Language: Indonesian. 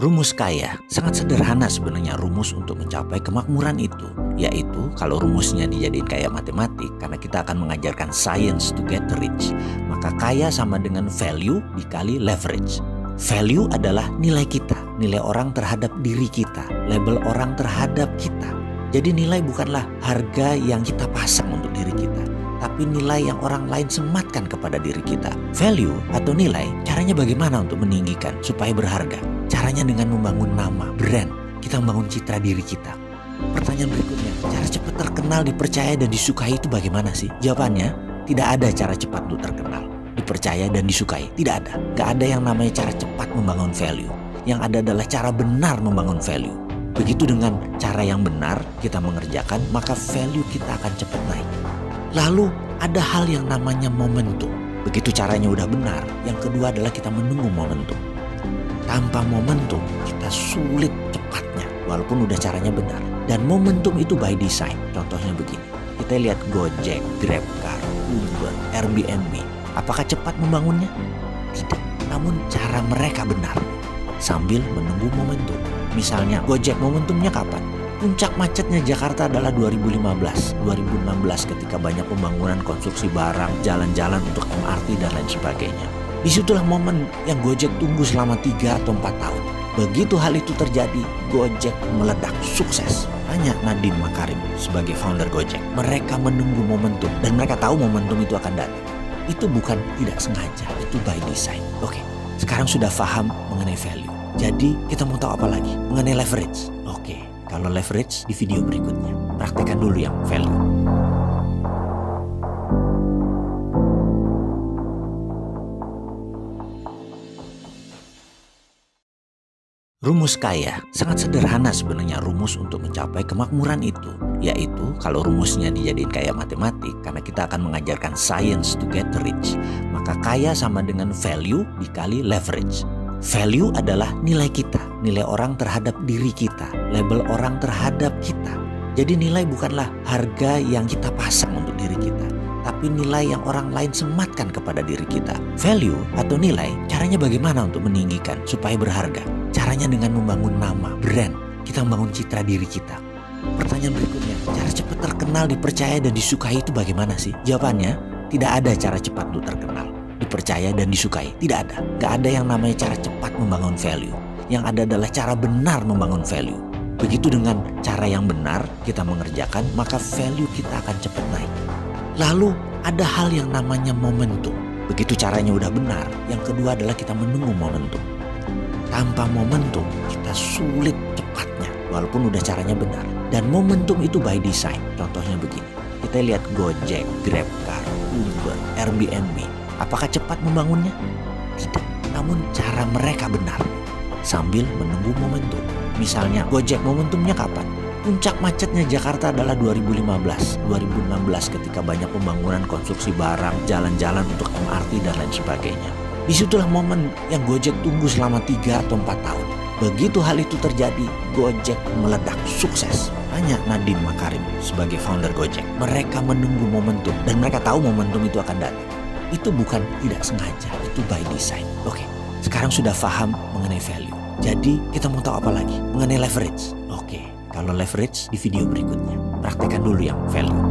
Rumus kaya sangat sederhana sebenarnya rumus untuk mencapai kemakmuran itu, yaitu kalau rumusnya dijadiin kayak matematik karena kita akan mengajarkan science to get rich, maka kaya sama dengan value dikali leverage. Value adalah nilai kita, nilai orang terhadap diri kita, label orang terhadap kita. Jadi nilai bukanlah harga yang kita pasang untuk diri kita, tapi nilai yang orang lain sematkan kepada diri kita. Value atau nilai, caranya bagaimana untuk meninggikan supaya berharga? Caranya dengan membangun nama, brand. Kita membangun citra diri kita. Pertanyaan berikutnya, cara cepat terkenal, dipercaya, dan disukai itu bagaimana sih? Jawabannya, tidak ada cara cepat untuk terkenal, dipercaya, dan disukai. Tidak ada. Gak ada yang namanya cara cepat membangun value. Yang ada adalah cara benar membangun value. Begitu dengan cara yang benar kita mengerjakan, maka value kita akan cepat naik. Lalu ada hal yang namanya momentum. Begitu caranya udah benar, yang kedua adalah kita menunggu momentum. Tanpa momentum kita sulit cepatnya walaupun udah caranya benar. Dan momentum itu by design. Contohnya begini, kita lihat Gojek, GrabCar, Uber, Airbnb. Apakah cepat membangunnya? Tidak, namun cara mereka benar sambil menunggu momentum. Misalnya Gojek, momentumnya kapan? Puncak macetnya Jakarta adalah 2015, 2016 ketika banyak pembangunan konstruksi barang, jalan-jalan untuk MRT dan lain sebagainya. Disitulah momen yang Gojek tunggu selama 3 atau 4 tahun. Begitu hal itu terjadi, Gojek meledak, sukses. Tanya Nadiem Makarim sebagai founder Gojek. Mereka menunggu momentum dan mereka tahu momentum itu akan datang. Itu bukan tidak sengaja, itu by design. Oke, sekarang sudah paham mengenai value. Jadi kita mau tahu apa lagi? Mengenai leverage. Oke, kalau leverage di video berikutnya. Praktekkan dulu yang value. Rumus kaya sangat sederhana sebenarnya rumus untuk mencapai kemakmuran itu, yaitu kalau rumusnya dijadiin kayak matematik karena kita akan mengajarkan science to get rich, maka kaya sama dengan value dikali leverage. Value adalah nilai kita, nilai orang terhadap diri kita, label orang terhadap kita. Jadi nilai bukanlah harga yang kita pasang untuk diri kita, tapi nilai yang orang lain sematkan kepada diri kita. Value atau nilai, caranya bagaimana untuk meninggikan supaya berharga? Caranya dengan membangun nama, brand. Kita membangun citra diri kita. Pertanyaan berikutnya, cara cepat terkenal, dipercaya, dan disukai itu bagaimana sih? Jawabannya, tidak ada cara cepat untuk terkenal, dipercaya, dan disukai. Tidak ada. Gak ada yang namanya cara cepat membangun value. Yang ada adalah cara benar membangun value. Begitu dengan cara yang benar kita mengerjakan, maka value kita akan cepat naik. Lalu ada hal yang namanya momentum. Begitu caranya udah benar, yang kedua adalah kita menunggu momentum. Tanpa momentum kita sulit cepatnya walaupun udah caranya benar. Dan momentum itu by design. Contohnya begini, kita lihat Gojek, GrabCar, Uber, Airbnb. Apakah cepat membangunnya? Tidak, namun cara mereka benar sambil menunggu momentum. Misalnya Gojek, momentumnya kapan? Puncak macetnya Jakarta adalah 2015, 2016 ketika banyak pembangunan konstruksi barang, jalan-jalan untuk MRT dan lain sebagainya. Disitulah momen yang Gojek tunggu selama 3 atau 4 tahun. Begitu hal itu terjadi, Gojek meledak, sukses. Tanya Nadiem Makarim sebagai founder Gojek. Mereka menunggu momentum dan mereka tahu momentum itu akan datang. Itu bukan tidak sengaja, itu by design. Oke, sekarang sudah paham mengenai value. Jadi kita mau tahu apa lagi? Mengenai leverage. Oke, kalau leverage di video berikutnya. Praktekkan dulu yang value.